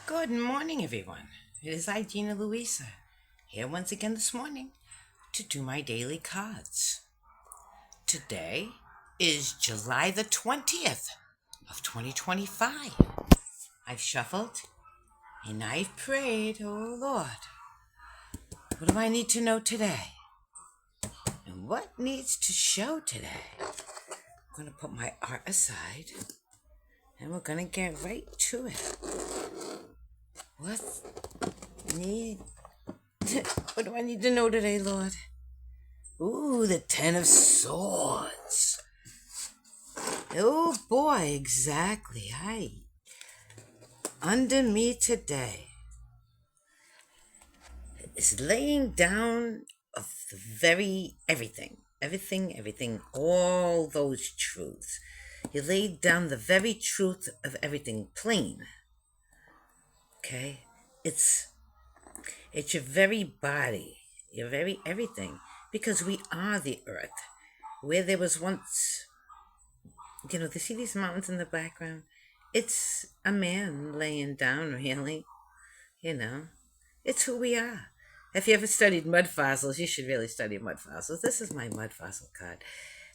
Good morning, everyone. It is I, Gina Louisa, here once again this morning to do my daily cards. Today is July the 20th of 2025. I've shuffled and I've prayed, oh Lord, what do I need to know today? And what needs to show today? I'm going to put my art aside and we're going to get right to it. What need What do I need to know today, Lord? Ooh, the Ten of Swords. Oh boy, exactly. Under me today is laying down of the very everything, all those truths. You laid down the very truth of everything plain. Okay? It's your very body, your very everything, because we are the earth. Where there was once, they see these mountains in the background? It's a man laying down, really. It's who we are. If you ever studied mud fossils, you should really study mud fossils. This is my mud fossil card.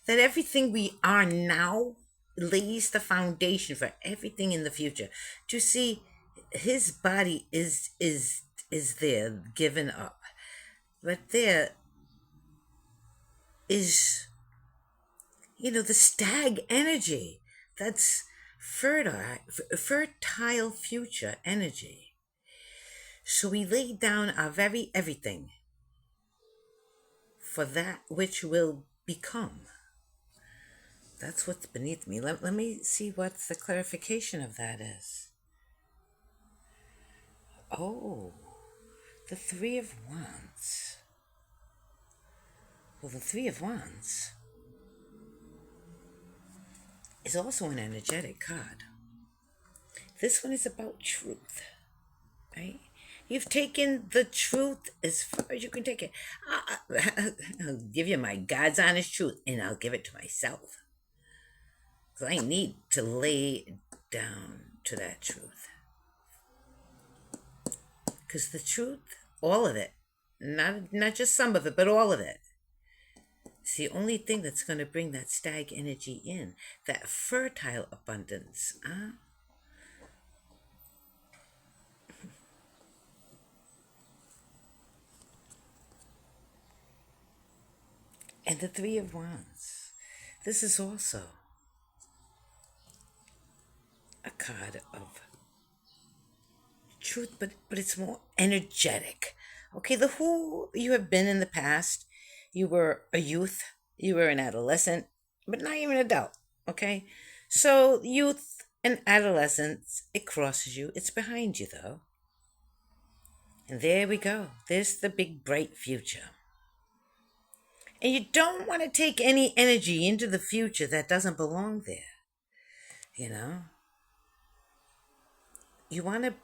That everything we are now lays the foundation for everything in the future. Do you see, his body is there, given up. But there is, the stag energy. That's fertile future energy. So we lay down our very everything for that which will become. That's what's beneath me. Let me see what the clarification of that is. Oh, the Three of Wands. Well, the Three of Wands is also an energetic card. This one is about truth, right? You've taken the truth as far as you can take it. I'll give you my God's honest truth, and I'll give it to myself. Because I need to lay down to that truth. Because the truth, all of it, not just some of it, but all of it, it's the only thing that's going to bring that stag energy in, that fertile abundance. And the Three of Wands. This is also a card of truth, but it's more energetic. Okay, the who you have been in the past, you were a youth, you were an adolescent, but not even an adult. Okay, so youth and adolescence, it crosses you. It's behind you though. And there we go. There's the big bright future. And you don't want to take any energy into the future that doesn't belong there. You want to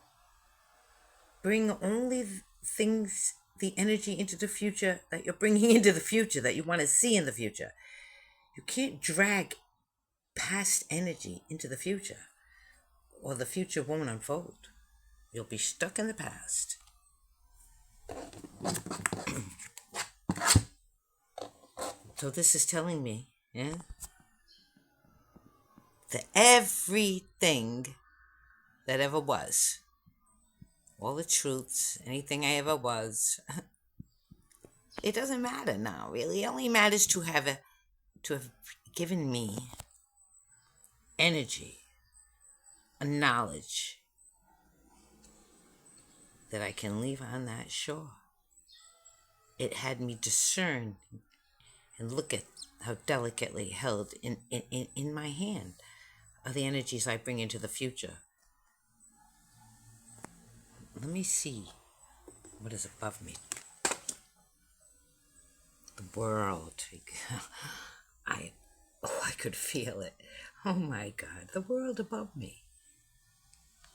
bring only things, the energy into the future that you're bringing into the future, that you want to see in the future. You can't drag past energy into the future, or the future won't unfold. You'll be stuck in the past. So this is telling me, that everything that ever was, all the truths, anything I ever was, it doesn't matter now, really. It only matters to have given me energy, a knowledge that I can leave on that shore. It had me discern and look at how delicately held in my hand are the energies I bring into the future. Let me see what is above me. The world. I could feel it. Oh my God, the world above me.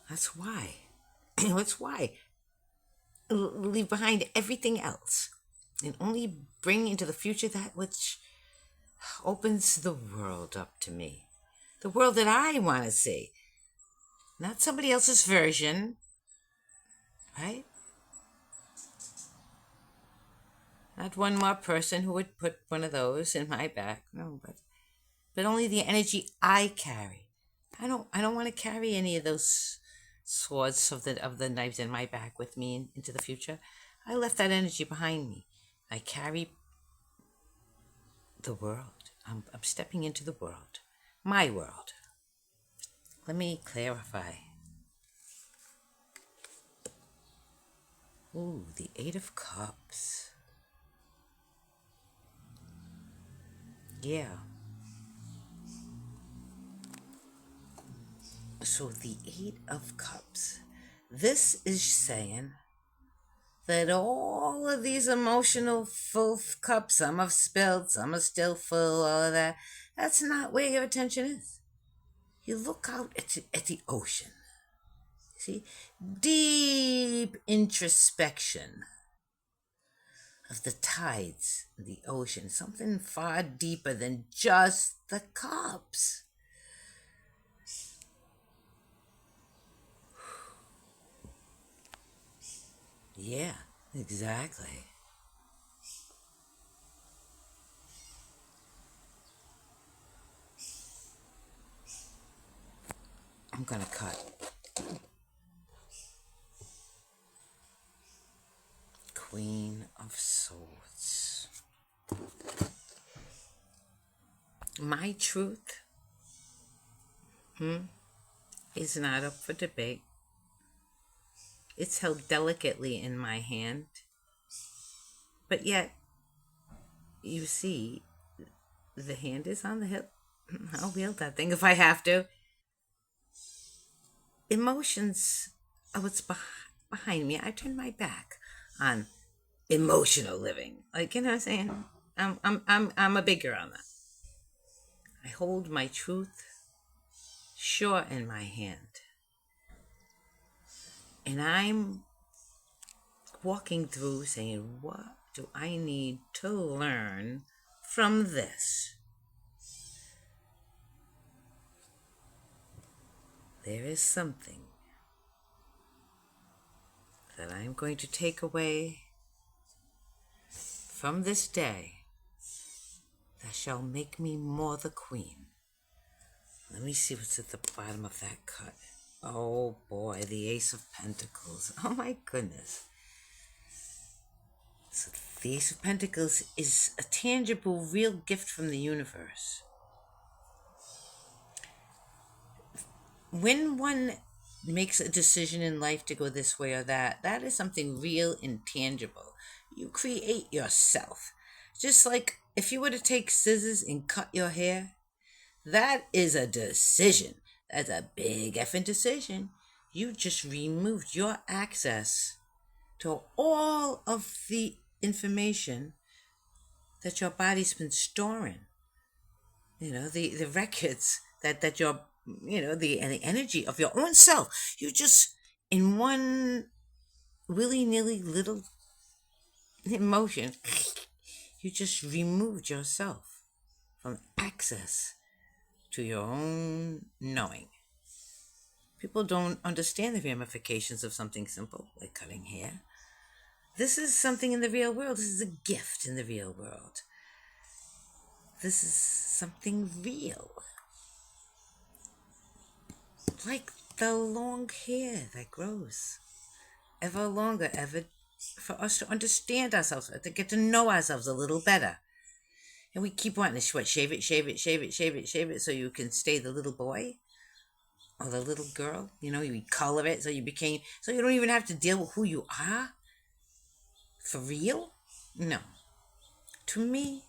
That's why. That's why. Leave behind everything else and only bring into the future that which opens the world up to me. The world that I want to see. Not somebody else's version. right? Not one more person who would put one of those in my back. No, but only the energy I carry. I don't want to carry any of those swords of the knives in my back with me into the future. I left that energy behind me. I carry the world. I'm stepping into the world. My world. Let me clarify. Ooh, the Eight of Cups. Yeah. So the Eight of Cups. This is saying that all of these emotional full cups, some have spilled, some are still full, all of that, that's not where your attention is. You look out at the ocean. See? Deep introspection of the tides, the ocean, something far deeper than just the cups. Yeah, exactly. I'm gonna cut Queen of Swords. My truth is not up for debate. It's held delicately in my hand. But yet, you see, the hand is on the hip. I'll wield that thing if I have to. Emotions are what's behind me. I turn my back on emotional living. Like, you know what I'm saying? I'm a big girl on that. I hold my truth sure in my hand. And I'm walking through saying, what do I need to learn from this? There is something that I'm going to take away from this day that shall make me more the queen. Let me see what's at the bottom of that cut. Oh boy, the Ace of Pentacles. Oh my goodness. So the Ace of Pentacles is a tangible, real gift from the universe. When one makes a decision in life to go this way or that, that is something real and tangible. You create yourself. Just like if you were to take scissors and cut your hair, that is a decision. That's a big effing decision. You just removed your access to all of the information that your body's been storing. The records that your, the energy of your own self. You just, in one willy-nilly little emotion, you just removed yourself from access to your own knowing. People don't understand the ramifications of something simple like cutting hair. This is something in the real world. This is a gift in the real world. This is something real. Like the long hair that grows ever longer, ever for us to understand ourselves, to get to know ourselves a little better. And we keep wanting to shave it so you can stay the little boy or the little girl. You color it so you don't even have to deal with who you are. For real? No. To me,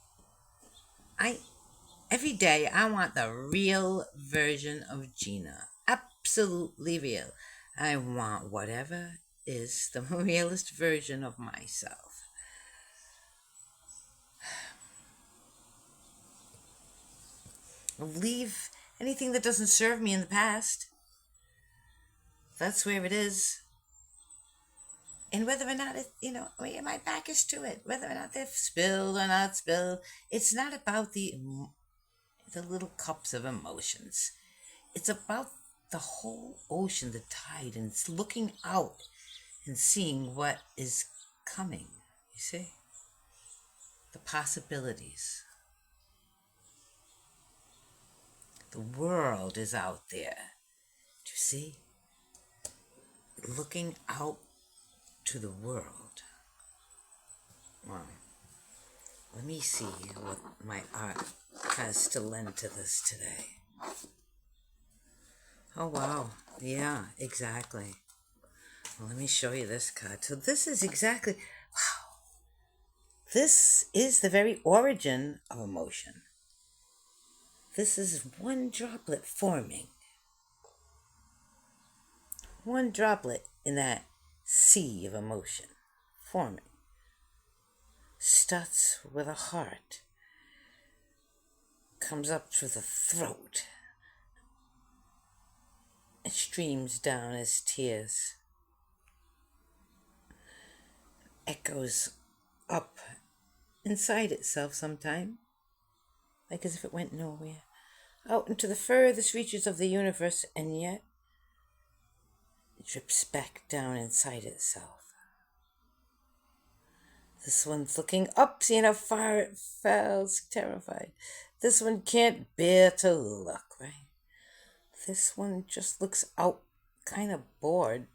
every day I want the real version of Gina. Absolutely real. I want whatever is the realest version of myself. Leave anything that doesn't serve me in the past. That's where it is. And whether or not my back is to it, whether or not they've spilled or not spilled, it's not about the little cups of emotions. It's about the whole ocean, the tide, and it's looking out and seeing what is coming. You see? The possibilities. The world is out there. Do you see? Looking out to the world. Wow. Let me see what my art has to lend to this today. Oh, wow. Yeah, exactly. Well, let me show you this card. So this is exactly, wow. This is the very origin of emotion. This is one droplet forming. One droplet in that sea of emotion forming. Starts with a heart. Comes up through the throat. It streams down as tears. Echoes up inside itself sometime, like as if it went nowhere, out into the furthest reaches of the universe, and yet it drips back down inside itself. This one's looking up, seeing how far it falls, terrified. This one can't bear to look, right? This one just looks out, kind of bored.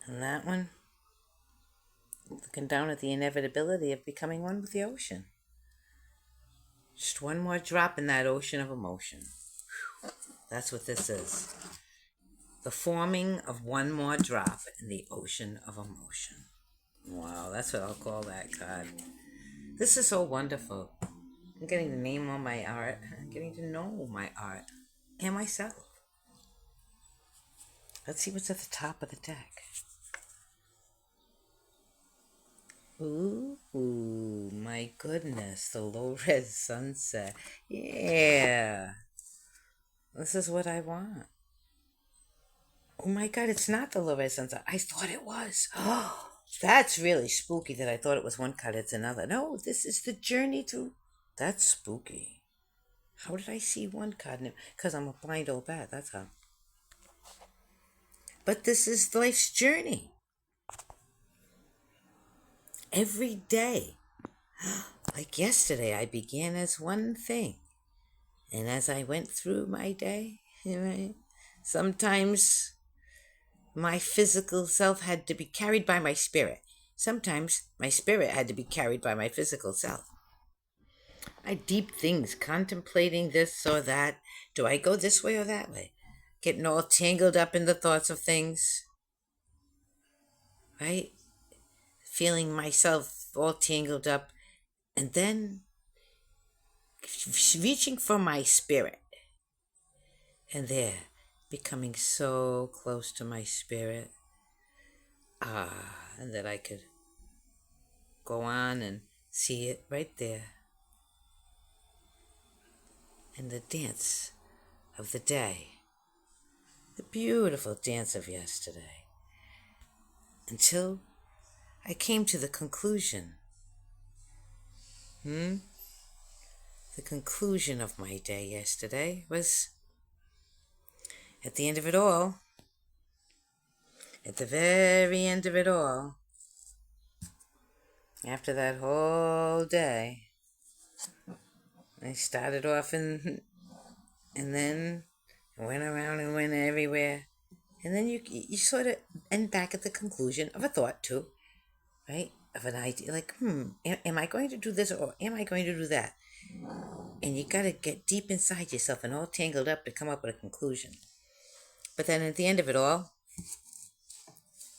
And that one, looking down at the inevitability of becoming one with the ocean. Just one more drop in that ocean of emotion. That's what this is. The forming of one more drop in the ocean of emotion. Wow, that's what I'll call that card. This is so wonderful. I'm getting to name all my art. I'm getting to know my art and myself. Let's see what's at the top of the deck. Ooh, my goodness, the low-res sunset. Yeah. This is what I want. Oh my God, it's not the low-res sunset. I thought it was. Oh, that's really spooky that I thought it was one card, it's another. No, this is the journey to... That's spooky. How did I see one card? Because I'm a blind old bat, that's how. But this is life's journey. Every day. Like yesterday, I began as one thing. And as I went through my day, right, sometimes my physical self had to be carried by my spirit. Sometimes my spirit had to be carried by my physical self. I deep things, contemplating this or that. Do I go this way or that way? Getting all tangled up in the thoughts of things. Right? Feeling myself all tangled up. And then reaching for my spirit. And there, becoming so close to my spirit. And that I could go on and see it right there. In the dance of the day. The beautiful dance of yesterday. Until I came to the conclusion. The conclusion of my day yesterday was, at the end of it all, at the very end of it all, after that whole day, I started off and then went around and went everywhere. And then you sort of end back at the conclusion of a thought too, right? Of an idea, like, am I going to do this or am I going to do that? And you got to get deep inside yourself and all tangled up to come up with a conclusion. But then at the end of it all,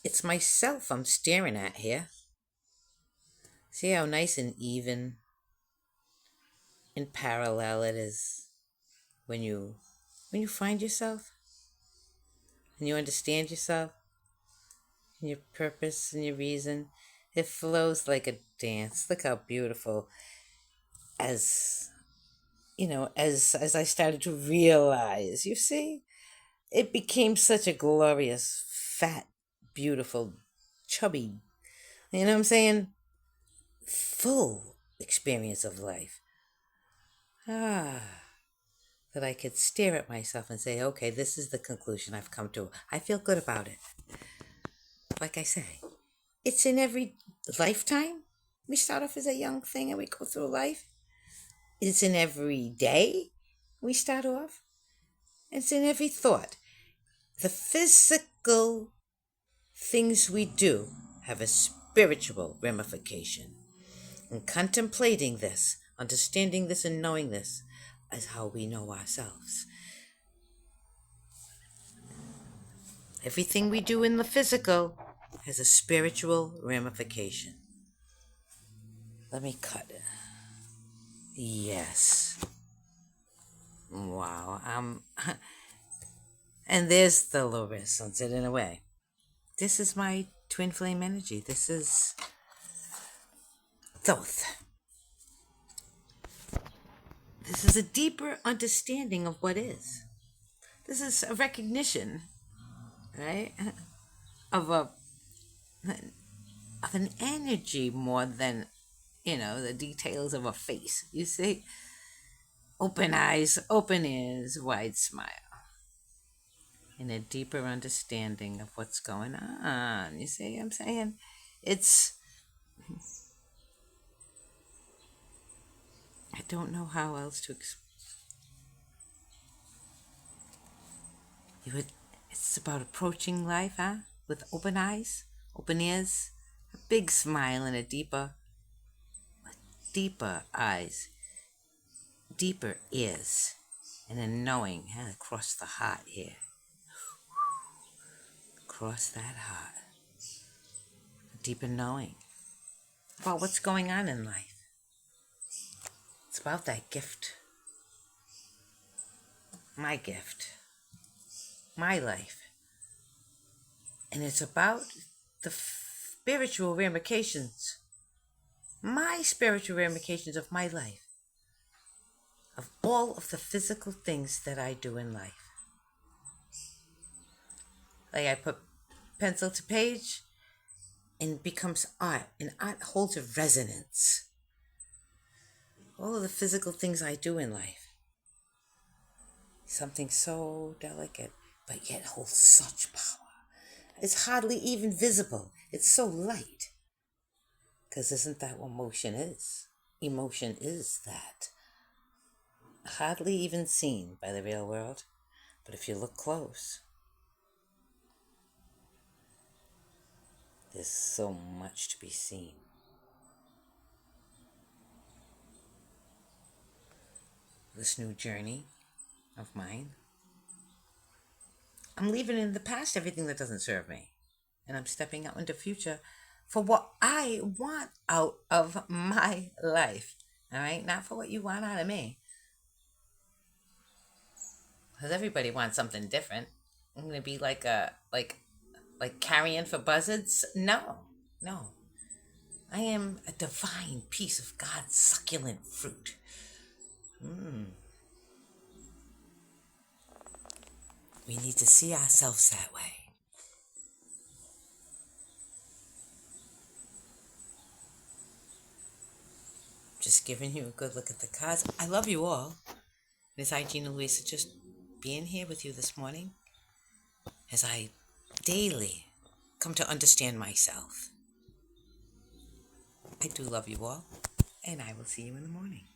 it's myself I'm staring at here. See how nice and even and parallel it is when you find yourself and you understand yourself and your purpose and your reason. It flows like a dance. Look how beautiful. As as I started to realize, you see, it became such a glorious, fat, beautiful, chubby, you know what I'm saying? Full experience of life. that I could stare at myself and say, okay, this is the conclusion I've come to. I feel good about it. Like I say, it's in every lifetime. We start off as a young thing and we go through life. It's in every day we start off. It's in every thought. The physical things we do have a spiritual ramification. And contemplating this, understanding this, and knowing this is how we know ourselves. Everything we do in the physical has a spiritual ramification. Let me cut it. Yes. Wow. And there's the low-res sunset in a way. This is my twin flame energy. This is Thoth. This is a deeper understanding of what is. This is a recognition, right, of an energy more than, the details of a face. You see, open eyes, open ears, wide smile, and a deeper understanding of what's going on. You see what I'm saying? I don't know how else to explain. It's about approaching life, with open eyes, open ears, a big smile, and deeper eyes, deeper ears, and a knowing across the heart here. Across that heart. A deeper knowing about what's going on in life. It's about that gift. My gift. My life. And it's about the spiritual ramifications. My spiritual ramifications of my life. Of all of the physical things that I do in life. Like I put pencil to page and it becomes art. And art holds a resonance. All of the physical things I do in life. Something so delicate, but yet holds such power. It's hardly even visible. It's so light. Because isn't that what motion is? Emotion is that. Hardly even seen by the real world. But if you look close, there's so much to be seen. This new journey of mine, I'm leaving in the past everything that doesn't serve me. And I'm stepping out into the future for what I want out of my life. All right? Not for what you want out of me. Because everybody wants something different. I'm going to be like carrion for buzzards? No. I am a divine piece of God's succulent fruit. We need to see ourselves that way. Just giving you a good look at the cards. I love you all. It's I, Gina Louisa, just being here with you this morning as I daily come to understand myself. I do love you all, and I will see you in the morning.